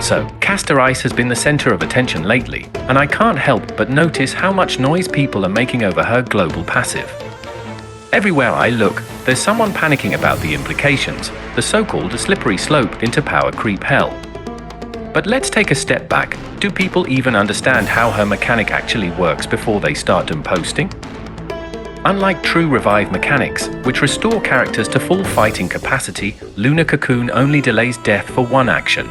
So, Castorice has been the center of attention lately, and I can't help but notice how much noise people are making over her global passive. Everywhere I look, there's someone panicking about the implications, the so-called slippery slope into power creep hell. But let's take a step back. Do people even understand how her mechanic actually works before they start doomposting? Unlike true revive mechanics, which restore characters to full fighting capacity, Lunar Cocoon only delays death for one action.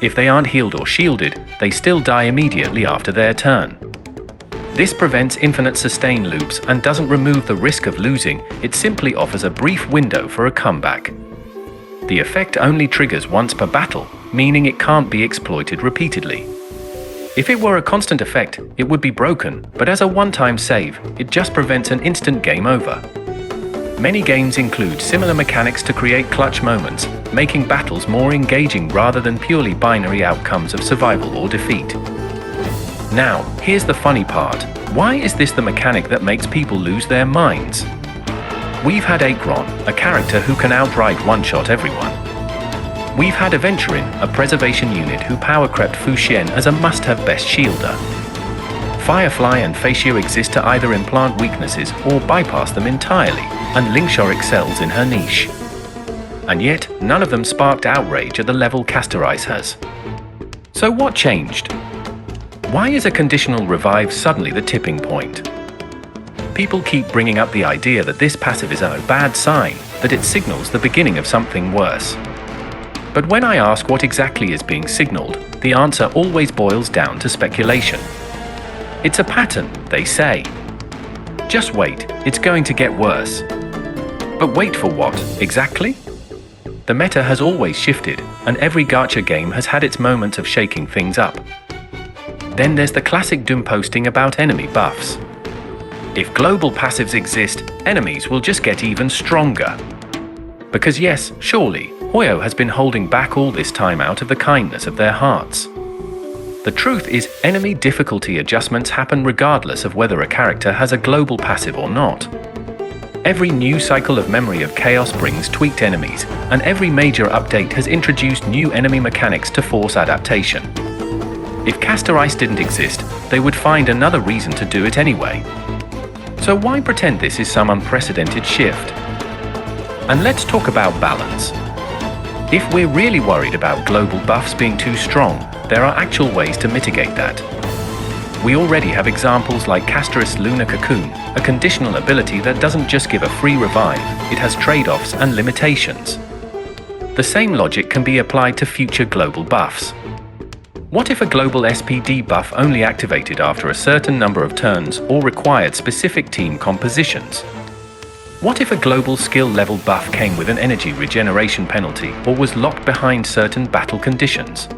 If they aren't healed or shielded, they still die immediately after their turn. This prevents infinite sustain loops and doesn't remove the risk of losing, it simply offers a brief window for a comeback. The effect only triggers once per battle, meaning it can't be exploited repeatedly. If it were a constant effect, it would be broken, but as a one-time save, it just prevents an instant game over. Many games include similar mechanics to create clutch moments, making battles more engaging rather than purely binary outcomes of survival or defeat. Now, here's the funny part. Why is this the mechanic that makes people lose their minds? We've had Acheron, a character who can outright one-shot everyone. We've had Aventurine, a preservation unit who power-crept Feixiao as a must-have best shielder. Firefly and Feixiao exist to either implant weaknesses or bypass them entirely, and Feixiao excels in her niche. And yet, none of them sparked outrage at the level Castorice has. So what changed? Why is a conditional revive suddenly the tipping point? People keep bringing up the idea that this passive is a bad sign, that it signals the beginning of something worse. But when I ask what exactly is being signaled, the answer always boils down to speculation. It's a pattern, they say. Just wait, it's going to get worse. But wait for what, exactly? The meta has always shifted, and every gacha game has had its moments of shaking things up. Then there's the classic doomposting about enemy buffs. If global passives exist, enemies will just get even stronger. Because yes, surely, Hoyo has been holding back all this time out of the kindness of their hearts. The truth is, enemy difficulty adjustments happen regardless of whether a character has a global passive or not. Every new cycle of Memory of Chaos brings tweaked enemies, and every major update has introduced new enemy mechanics to force adaptation. If Castorice didn't exist, they would find another reason to do it anyway. So why pretend this is some unprecedented shift? And let's talk about balance. If we're really worried about global buffs being too strong, there are actual ways to mitigate that. We already have examples like Castorice Lunar Cocoon, a conditional ability that doesn't just give a free revive, it has trade-offs and limitations. The same logic can be applied to future global buffs. What if a global SPD buff only activated after a certain number of turns or required specific team compositions? What if a global skill level buff came with an energy regeneration penalty or was locked behind certain battle conditions?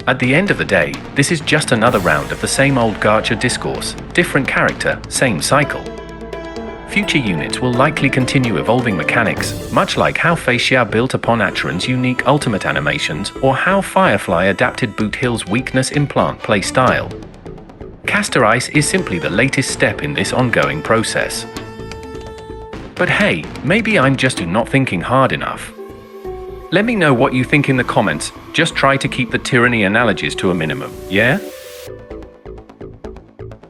At the end of the day, this is just another round of the same old gacha discourse, different character, same cycle. Future units will likely continue evolving mechanics, much like how Feixiao built upon Acheron's unique ultimate animations or how Firefly adapted Boot Hill's weakness implant playstyle. Castorice is simply the latest step in this ongoing process. But hey, maybe I'm just not thinking hard enough. Let me know what you think in the comments, just try to keep the tyranny analogies to a minimum, yeah?